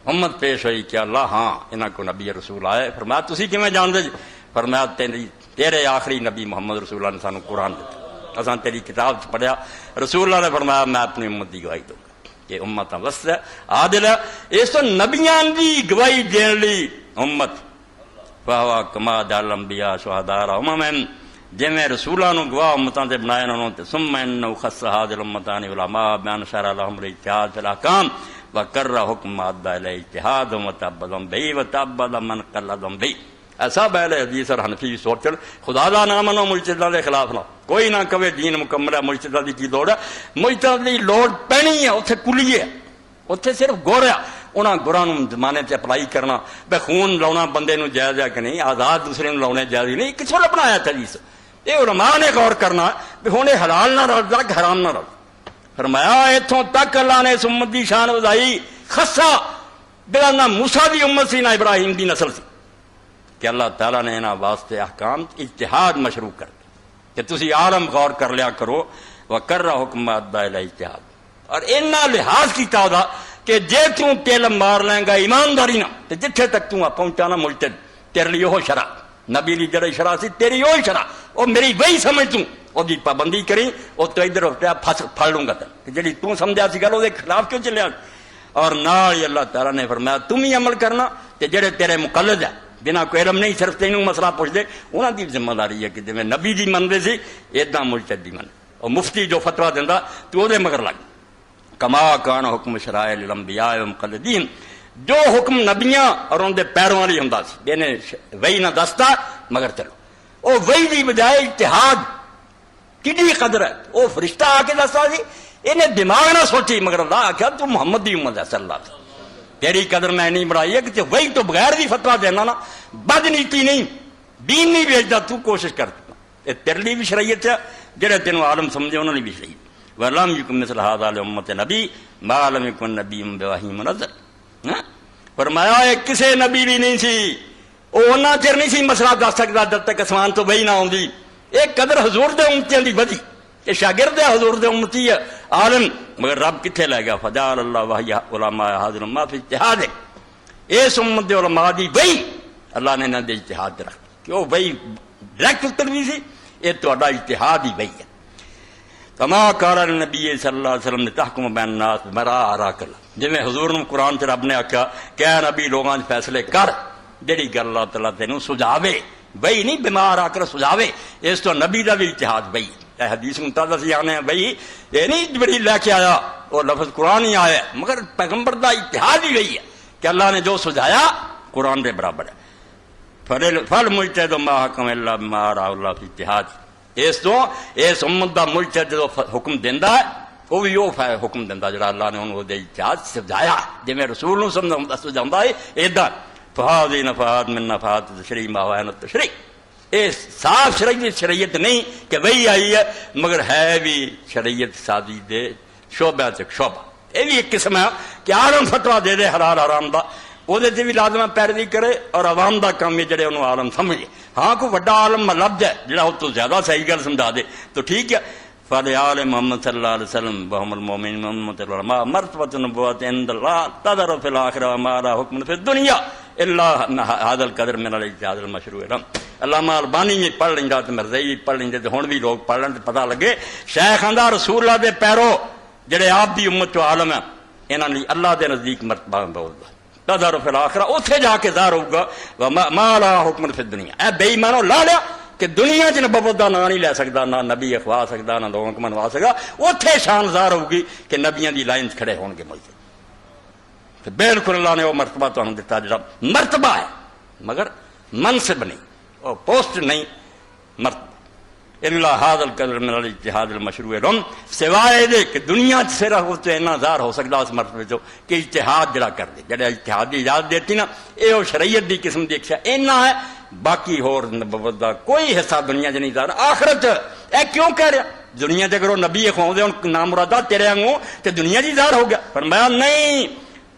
امت پیش ہوئی کہ اللہ ہاں انہاں کو نبی رسول آئے، فرمایا تسی کیویں جان دے جی؟ فرمایا تیرے آخری نبی محمد رسول اللہ نے سانو قرآن دیتا، اساں تیری کتاب پڑھیا، رسول اللہ نے فرمایا میں اپنی امت دی گواہی دوں گا، یہ امت وسط ہے عادل ہے، اس تو نبیاں دی گواہی دین لی امت فہوا کما جعل الانبیاء شہداء امم، جویں رسولاں نو گواہ امتاں تے بنایا انہوں نے، ثم انه خص هذه الامتان علماء بان شرع لهم الاجتهاد في الاحکام وکر حکم ادى الى اجتهاد وتعبد به وتعبد من قلد به، ایسا بہل حدیث اور حنفی سوچ خدا دا نام منو مجتہداں دے خلاف نہ، کوئی نہ کہے دین مکمل ہے مجتہداں دی کی لوڑ ہے، مجتہد دی لوڑ پینی ہے اتنے کلیے ہے، اتنے صرف گوریا انہاں گراں نوں زمانے تے اپلائی کرنا، بے خون لاؤنا بندے نوں جائز ہے کہ نہیں، آزاد دوسرے نوں لاؤنے جائز نہیں، کس نے اپنایا تھا حدیث، یہ علماء نے غور کرنا بھی ہن حلال نہ رل کہ حرام نہ رل، فرمایا اتوں تک اللہ نے اس امت دی شان ودائی خاصا بلا نہ موسیٰ دی امت سی نہ ابراہیم دی نسل سی، کہ اللہ تعالیٰ نے انہاں واسطے احکام اجتہاد مشروع کر دیا کہ تسی عالم غور کر لیا کرو، وکر حکم ادى الى اجتہاد، اور اینا لحاظ کیتا دا کہ جے توں تیل مار لیں گا ایمانداری نہ تے جتھے تک توں پہنچانا مجتہد تیرے لیے وہ شرع، نبی دی جڑی شرع سی تیری وہی شرع، وہ میری وہی سمجھ توں وہ دی پابندی کریں، وہ تو ادھر اٹھیا پھڑ لوں گا تے جڑی توں سمجھا سی گل وہ دے خلاف کیوں چلیا، اور نال ہی اللہ تعالیٰ نے فرمایا تم ہی عمل کرنا تے جڑے تیرے مقلد ہے بنا کوئی علم نہیں صرف تینوں مسئلہ پوچھ دے، انہاں دی ذمہ داری ہے کہ جویں نبی دی مندے سی اداں مجتہد دی من، اور مفتی جو فتویٰ دیندا تو وہ دے مگر لگ، کما کان حکم شرائع الانبیاء و مقلدین جو حکم نبیاں اور ان دے پیروں والی ہوندا سی انہیں وہی نہ دستا مگر چلو وہ وہی دی بجائے اجتہاد کڈی قدر ہے وہ فرشتہ آ کے دستا سی انہیں دماغ نہ سوچی مگر اللہ آخیا تو محمد دی امت ہے صلی اللہ علیہ وسلم تیری قدر میں نہیں بڑھائی ہے کہ وہی تو بغیر بھی فتویٰ دینا نا بد نیتی نہیں دین نہیں بھیجتا تو کوشش کر یہ تیرے لیے بھی شریعت ہے جڑے تینوں عالم سمجھے انہوں نے بھی شریعت وَلَمْ يُكُن مِثْلَ هَذَا لِأُمَّةِ نَبِي مَا لَمْ يَكُن نَبِيٌّ بِوَحْيٍ مُنَزَّلٍ فرمایا ایک کسے نبی بھی نہیں سی وہ اُنّا چر نہیں سی مسئلہ دس سکتا جب تک اسمان تو وہی نہ آؤندی ایک قدر حضور دے امتیاں دی بدی یہ شاگرد ہے حضور دے امتی ہے عالم مگر رب کتنے لے گیا فجعل اللہ وحی علماء حاضر ما فی اجتہاد اس امت دے علماء دی وہی اللہ نے انہاں دے اجتہاد رکھ کہ وہ وہی ڈائریکٹ اتروی سی یہ تہاڈا اجتہاد ہی وہی ہے کما قال النبی صلی اللہ علیہ وسلم نے تحکم بین الناس بما اراک اللہ جی حضور نے قرآن سے رب نے آخیا کہ اے نبی لوگاں فیصلے کر جہی گل اللہ تعالیٰ تینوں سجاوے وہی نہیں بیمار آ کر سجاوے اس تو نبی کا بھی اجتہاد وہی اے حدیث متعدد سے آنے وہی یہ نہیں جبریل لے کے آیا اور لفظ قرآن ہی آیا مگر پیغمبر کا اجتہاد ہی وہی ہے کہ اللہ نے جو سجایا قرآن کے برابر ہے فل مجتہد ما حکم الا بما اراه اللہ فی اجتہاد اس تو اس امت کا مجتہد جو حکم دینا ہے وہ بھی وہ حکم دینا جڑا اللہ نے انہوں نے اجتہاد سمجھایا جی رسول سمجھا ہے ادا فہاد نفاد من نفات تشریح ماوان تشریح یہ صاف شریعت نہیں کہ وہی آئی ہے مگر ہے بھی شریعت سازی دے شعبہ سے شعبہ یہ بھی ایک قسم ہے کہ عالم فتویٰ دے دے حلال حرام دا وہ بھی لازم پیروی کرے اور عوام دا کام ہے جڑے انہوں عالم سمجھے ہاں کوئی وڈا عالم لفظ ہے جڑا اس تو زیادہ صحیح گل سمجھا دے تو ٹھیک ہے فَلِآلِ محمد صلی اللہ علیہ وسلم وَهُمُ الْمُؤْمِنُونَ محمد العلماء مرتبۃ النبوۃ عند اللہ تظہر فی الآخرہ وما لہ حکم فی الدنیا الا هذا القدر من الاجتہاد المشروع علامہ البانی بھی پڑھ لیں گا تو مرزائی بھی پڑھ لیں گے تو ہوں بھی لوگ پڑھ لیں تو پتہ لگے شیخ آندا رسول اللہ دے پیرو جڑے آپ دی امت چ عالم ہیں انہاں لئی اللہ دے نزدیک مرتبہ بہت تظہر فی الآخرہ اتنے جا کے ظاہر ہوگا وما لہ حکم فی الدنیا اے بے ایمانو لا لیا کہ دنیا چ نبوت کا نام نہیں لے سکتا نہ نبی اخوا سکتا نہ لوگوں کو منوا سکتا اتنے شان ظاہر ہوگی کہ نبیاں دی لائن کھڑے ہون گے ملتے بالکل اللہ نے وہ مرتبہ تمہیں دیتا جڑا مرتبہ ہے مگر منصب نہیں وہ پوسٹ نہیں مرتبہ اللہ هذا القدر من الاجتہاد المشروع لهم سوائے دے کہ دنیا چ صرف اس اتنا ظاہر ہو سکتا اس مرتبے جو کہ اجتہاد جڑا کر دے جڑا اجتہاد دی اجازت دیتی نا یہ شریعت دی قسم دی ایک اینا ہے باقی ہور نبوت دا کوئی حصہ دنیا چ نہیں ظاہر آخرت اے کیوں کہہ رہا دنیا تے کرو نبی اخواؤں دے ان نام مرادہ تیرے آنگوں تے دنیا جی ظاہر ہو گیا فرمایا نہیں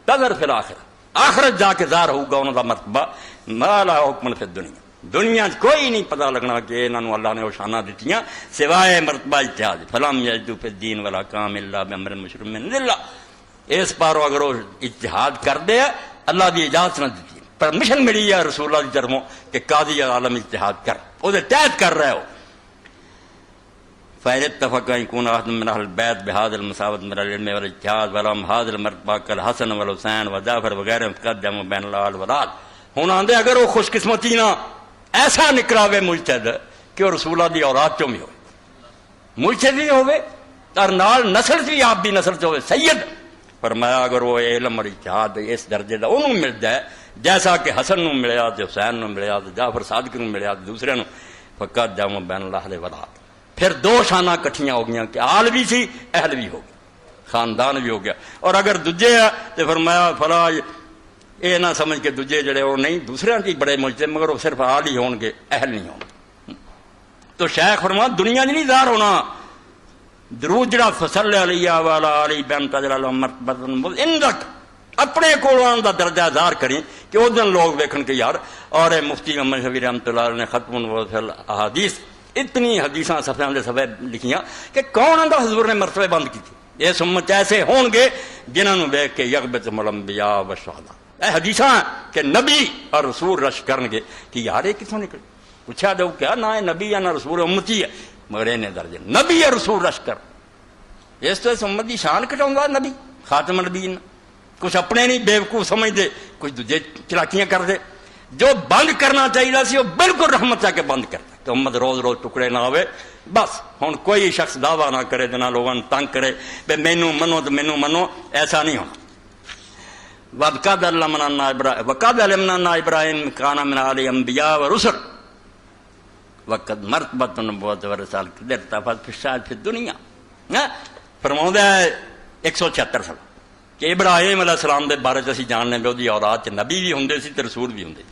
تظہر فی الآخرہ آخرت جا کے ظاہر ہوگا انہوں دا مرتبہ ما لہ حکم فی الدنیا دنیا کوئی نہیں پتہ لگنا کہ انہوں اللہ نے وہ شانہ دیتیاں سوائے مرتبہ اجتہاد فلم یجدوا فی الدین ولا کام الا بامر مشروع من اللہ اس پارو اگر وہ اجتہاد کر دے اللہ دی اجازت نہ دیتی پرمیشن ملی ہے رسول اللہ کی طرفوں کہ قاضی عالم اجتہاد کر وہ تحت کر رہے ہو فَإِنِ اتَّفَقَ أَنْ يَكُونَ أَحَدٌ مِّنْ أَهْلِ الْبَيْتِ بِهَذَا الْمُسَاوَةِ مِنَ الْعِلْمِ وَالْاجْتِهَادِ وَلَهُمْ هَذَا الْمَرْتَبَةُ كَالْحَسَنِ وَالْحُسَيْنِ وَجَعْفَرَ وغیرہ قدموا بین الآل والآل ہن آندے اگر وہ خوش قسمتی نہ ایسا نکلاوے مجتہد کہ وہ رسول اللہ دی اولاد چوں بھی ہو مجتہد بھی ہوئے اور نال نسل بھی آپ دی نسل سے ہوئے سید فرمایا اگر وہ علم اور اجتہاد اس درجے دا انہوں مل جائے جیسا کہ حسن نو ملیا تے حسین نو ملیا تے جعفر صادق نو ملیا تے دوسرے نو فقط جمع بین الأہل والآل پھر دو شانہ کٹھیاں ہو گیا کہ آل بھی سی اہل بھی ہو گیا خاندان بھی ہو گیا اور اگر دجے ہے تو فرمایا فلا یہ نہ سمجھ کے دجے جڑے وہ نہیں دوسرے کی بڑے مجھتے مگر وہ صرف آل ہی ہون گے اہل نہیں ہون گے تو شیخ فرمایا دنیا نہیں ظاہر ہونا درود جڑا فصل علیہ والا علی بین تجرا لهم مرتبۃ عندک اپنے کولوں دا درجہ ظاہر کریں کہ اس دن لوگ ویکھن کے یار اور مفتی محمد شفیع رحمۃ اللہ علیہ نے ختم الاحادیث اتنی حدیثاں صفحیاں دے صفحے لکھیاں کہ کون آندا حضور نے مرتبے بند کی یہ سمت ایسے ہون گے جنہاں نو ویکھ کے یغبطہم الانبیاء والشہداء اے حدیثاں کہ نبی اور رسول رش کرن گے کہ یار یہ کتوں نکل پوچھا دو کیا نہ نبی یا نہ رسول امتی ہے مگر انہیں درجے نبی یا رسول رش کر اس تو اس امت کی شان کٹاؤں نبی خاتم النبیین کچھ اپنے نہیں بیوقوف سمجھتے کچھ دوجے چلاکیاں کر دے جو بند کرنا چاہیے سی وہ بالکل رحمت چاہ کے بند کرتا کہ امت روز روز ٹکڑے نہ ہوئے بس ہوں کوئی شخص دعویٰ نہ کرے نہ لوگوں تنگ کرے بے مینو منو تو مینو منو ایسا نہیں ہونا وَقَدْ عَلِمْنَا ابراہیم کان من الانبیاء ورسل وقت مرتبۃ النبوۃ ورسالۃ ارتفعت فی الشأن فی الدنیا. فرماਉਂਦਾ ہے 176 سال کہ ابراہیم علیہ السلام دے بارے اسی جاننے بھی وہی اولاد چ نبی بھی ہوندے سی تے رسول بھی ہوندے،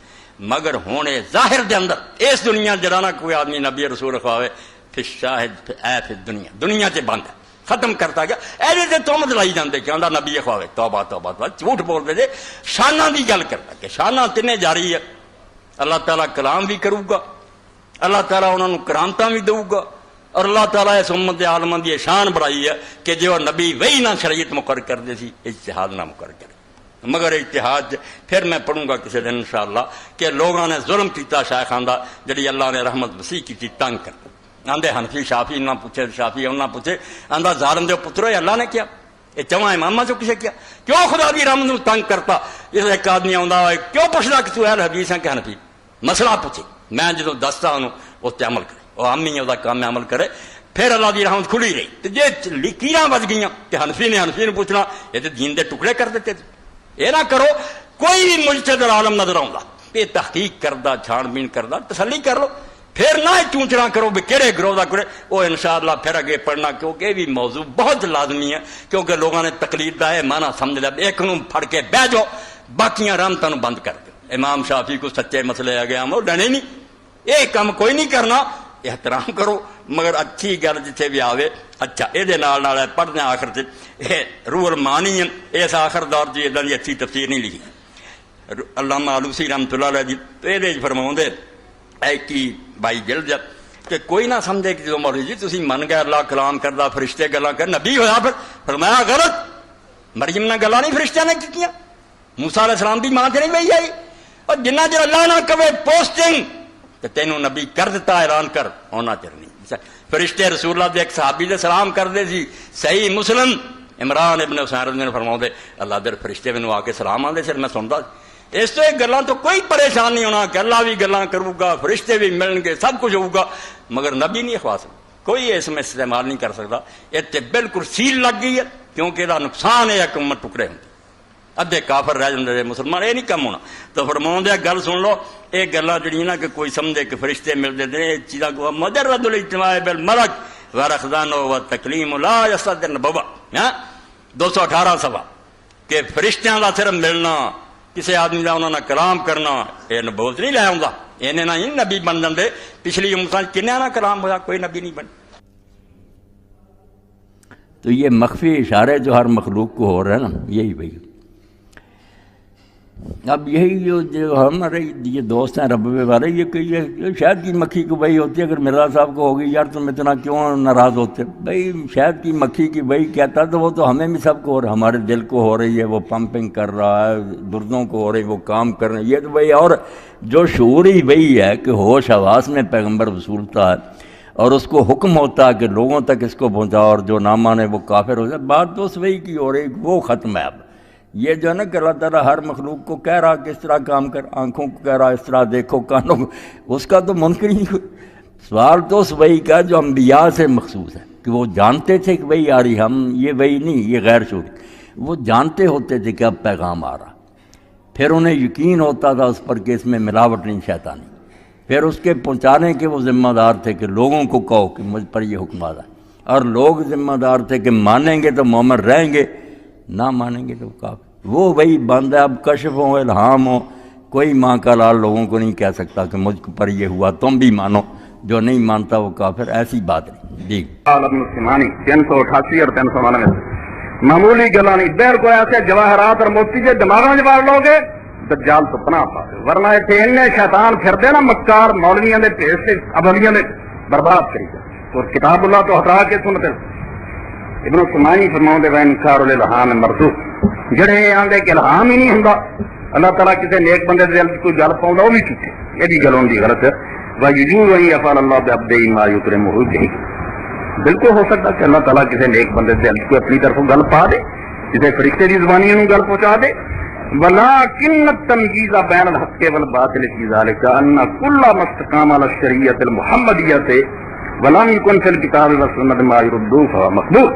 مگر ہن ظاہر دے اندر اس دنیا جڑا نہ کوئی آدمی نبی رسول رکھواوے فی الشاہد اے فی الدنیا، دنیا چ بند ہے، ختم کرتا گیا. ایسے تے تہمت لائی جاندے کہ آندا نبی رکھواوے، توبہ توبہ توبہ، جھوٹ بول دے جے. شاناں دی گل کردا کہ شاناں تینے جاری ہے، اللہ تعالیٰ کلام بھی کروں گا، اللہ تعالیٰ انہوں نے کرامتاں بھی دوں گا، اور اللہ تعالیٰ اس امت عالم کی شان بڑھائی ہے کہ جو نبی وہی نہ شریعت مقرر کرتے سی اجتہاد نہ مقرر کرے. مگر اجتہاد پھر میں پڑھوں گا کسی دن انشاءاللہ کہ لوگوں نے ظلم کیتا شیخان دا جڑی اللہ نے رحمت وسیع کی تنگ کر آندے حنفی شافی نہ پوچھے، شافی نہ پوچھے، آندہ ظالم دے پترو یہ اللہ نے کیا، یہ چواں امامہ چو کسے کیا، کیوں خدا دی رحمت نو تنگ کرتا. اس ایک آدمی آندا ہے کیوں پوچھدا کہ تو اہل حدیث ہے کہ حنفی، مسئلہ پوچھے، میں جدو دستا انہوں اس تے عمل کرے، وہ امی وہ کام میں عمل کرے، پھر اللہ دی رحمت کھلی رہی. تو جی لکیراں بج گئیاں کہ حنفی نے پوچھنا، یہ تو دین دے ٹکڑے کر دیتے تھے. یہ نہ کرو کوئی بھی مجتہد عالم نظر آؤں یہ تحقیق کردہ چھان بین کردہ تسلی کر لو، پھر نہ چونچنا کرو بھی کہڑے گروہ دا کرے. وہ انشاءاللہ پھر اگے پڑھنا، کیونکہ یہ بھی موضوع بہت لازمی ہے، کیونکہ لوگوں نے تقلید دا ہے مانا سمجھ لیا ایک نو پھڑ کے بہ جاؤ باقیاں رحمتاں نو بند کر دو. امام شافی کو سچے مسئلے آ گیا وہ ڈنے نہیں، یہ کام کوئی نہیں کرنا، احترام کرو، مگر اچھی گل جتھے بھی آوے. اچھا یہ پڑھنے آخر سے روح المعانی اس آخر دور کی ادا کی اچھی تفسیر نہیں لکھی علامہ آلوسی رحمۃ اللہ علیہ جی. تو یہ فرماؤں ایک ہی بائی جلد کہ کوئی نہ سمجھے کہ جو مولوی جی تسی من گئے اللہ کلام کردہ فرشتے گلاں کر نبی ہویا، پھر فرمایا غلط، مریم نے گلاں نہیں فرشتیاں نے کیتیاں، موسیٰ علیہ السلام دی ماں تے نہیں وہی آئی. اور جنہ چر اللہ نہ کہے پوسٹنگ تو تینوں نبی کر دیتا اعلان کر ہونا چر نہیں. فرشتے رسول اللہ دے ایک صحابی دے سلام کر دے سی، صحیح مسلم عمران ابن حسین نے فرماؤں دے اللہ دے فرشتے مینوں آ کے سلام آندے سر میں سنتا. اس تو ایک گلاں تو کوئی پریشان نہیں ہونا کہ اللہ بھی گلاں کروں گا، فرشتے بھی ملن گے، سب کچھ ہوگا، مگر نبی نہیں اخوا سکتا، کوئی اس میں استعمال نہیں کر سکتا. یہ تے بالکل سیل لگ گئی ہے، کیونکہ یہ نقصان ہے کہ امت ٹکڑے ہوندے، ادھے کافر رہ جاندے مسلمان، یہ نہیں کم ہونا. تو فرماؤں دے گل سن لو، یہ گلاں جڑیاں نا کہ کوئی سمجھے کہ فرشتے ملتے تھے، یہ چیزاں کو مجرد الاجتماع بالملک ورخضان و تکلیم لا یصدر نبوہ 218 صفحہ کہ فرشتیاں دا صرف ملنا، کسی آدمی دا انہوں نے کلام کرنا، یہ نبوت نہیں لے آؤں، انہیں نہ نبی بن جاندے. پچھلی امتاں کنیا نہ کلام ہوا، کوئی نبی نہیں بن. تو یہ مخفی اشارے جو ہر مخلوق کو ہو رہے ہیں نا، یہی بھائی. اب یہی جو ہمارے یہ دوست ہیں ربوے والے، یہ کہ یہ شہد کی مکھی کو وہی ہوتی ہے. اگر مرزا صاحب کو ہوگی یار تم اتنا کیوں ناراض ہوتے، بھائی شہد کی مکھی کی وہی کہتا تو وہ تو ہمیں بھی سب کو ہو رہا ہے، ہمارے دل کو ہو رہی ہے، وہ پمپنگ کر رہا ہے، دردوں کو ہو رہی ہے، وہ کام کر رہے ہیں، یہ تو وہی. اور جو شعور ہی وہی ہے کہ ہوش حواس میں پیغمبر وصولتا ہے اور اس کو حکم ہوتا ہے کہ لوگوں تک اس کو پہنچاؤ، اور جو نہ مانے وہ کافر ہو جائے. بات تو اس وہی کی ہو رہی، وہ ختم ہے. اب یہ جو ہے نا کہ اللہ تعالیٰ ہر مخلوق کو کہہ رہا کہ اس طرح کام کر، آنکھوں کو کہہ رہا اس طرح دیکھو، کانوں کو، اس کا تو منکر ہی نہیں. سوال تو اس وہی کا جو انبیاء سے مخصوص ہے کہ وہ جانتے تھے کہ وہی آ رہی، ہم یہ وہی نہیں، یہ غیر شعوری، وہ جانتے ہوتے تھے کہ اب پیغام آ رہا، پھر انہیں یقین ہوتا تھا اس پر کہ اس میں ملاوٹ نہیں، شیطانی، پھر اس کے پہنچانے کے وہ ذمہ دار تھے کہ لوگوں کو کہو کہ مجھ پر یہ حکم آ رہا ہے، اور لوگ ذمہ دار تھے کہ مانیں گے تو مومن رہیں گے، نہ مانیں گے تو کافر. وہ وہی بند ہے. اب کشف ہو، الہام ہو، کوئی ماں کا لال لوگوں کو نہیں کہہ سکتا کہ مجھ پر یہ ہوا تم بھی مانو، جو نہیں مانتا وہ کافر. ایسی بات نہیں. جی 388 اور 399 معمولی گلا نہیں، دیر کو ایسے جواہرات اور موتی کے دماغوں جوار لو گے دجال تو پناہ پا گئے، ورنہ اتنے شیطان پھر دے نا مکار مولویاں دے پیش سے ابویاں دے برباد کری گئے. اور کتاب اللہ تو ہٹا کے سنتے ابن سمائی فرماؤں دے انکار الالہام مردود، جڑے آندے کہ الہام ہی نہیں ہوندا، اللہ تعالیٰ کسی نیک بندے دے کوئی گل پاؤں وہ بھی کیتے، یہ بھی گل ہوندی غلط ہے. وَيُجُوزُ أَن يَفْعَلَ اللَّهُ بِعَبْدِهِ مَا يُكْرِمُهُ بِهِ، بالکل ہو سکتا کہ اللہ تعالیٰ کسی نیک بندے دے کو اپنی طرف گل پا دے، کسی فرشتے دی زبانی انہوں گل پہنچا دے. وَلَكِنَّ التَّمْيِيزَ بَيْنَ الْحَقِّ وَالْبَاطِلِ فِي ذَلِكَ أَنَّ كُلَّ مَا اسْتَقَامَ عَلَى الشَّرِيعَةِ الْمُحَمَّدِيَّةِ وَلَمْ يَكُنْ فِي الْكِتَابِ وَالسُّنَّةِ مَا يُرُدُّهُ فَهُوَ مَقْبُولٌ.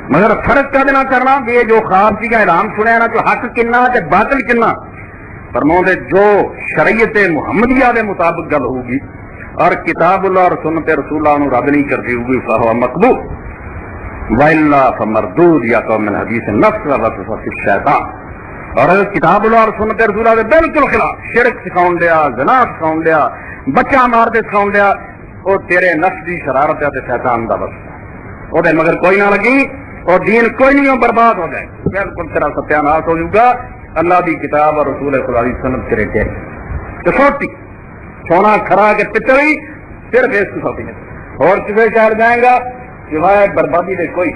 مگر فرق کا دینا کرنا بھی یہ جو خواب سی کا اعلان سنیا نا کہ حق کنا تے باطل کنا، فرماؤں جو شریعت محمدیہ دے مطابق گل ہوگی اور کتاب اللہ اور سنت رسول اللہ نو رد نہیں کرتی ہوگی فہو مقبول وَإِلَّا فَمَرْدُودٌ یا قوم من حدیث نفس وَوَسْوَسِ الشیطان۔ اور اگر کتاب اللہ اور سنت رسول اللہ دے بالکل خلاف شرک سکھاؤں دیا، زنا سکھاؤں دیا، بچہ مار دے سکھاؤں دیا، وہ تیرے نفس دی شرارت ہے تے شیطان دا بس وہ دے مگر کوئی نہ لگی اور دین کوئی نہیں برباد ہو جائے، بالکل تیرا ستیاناش ہو جائے گا۔ اللہ دی کتاب اور رسول خدا دی سنت تیرے ٹھیک کسوٹی سونا کھرا کے پتری صرف اس کسوٹی میں اور کسے چاہ جائے گا سوائے بربادی دے کوئی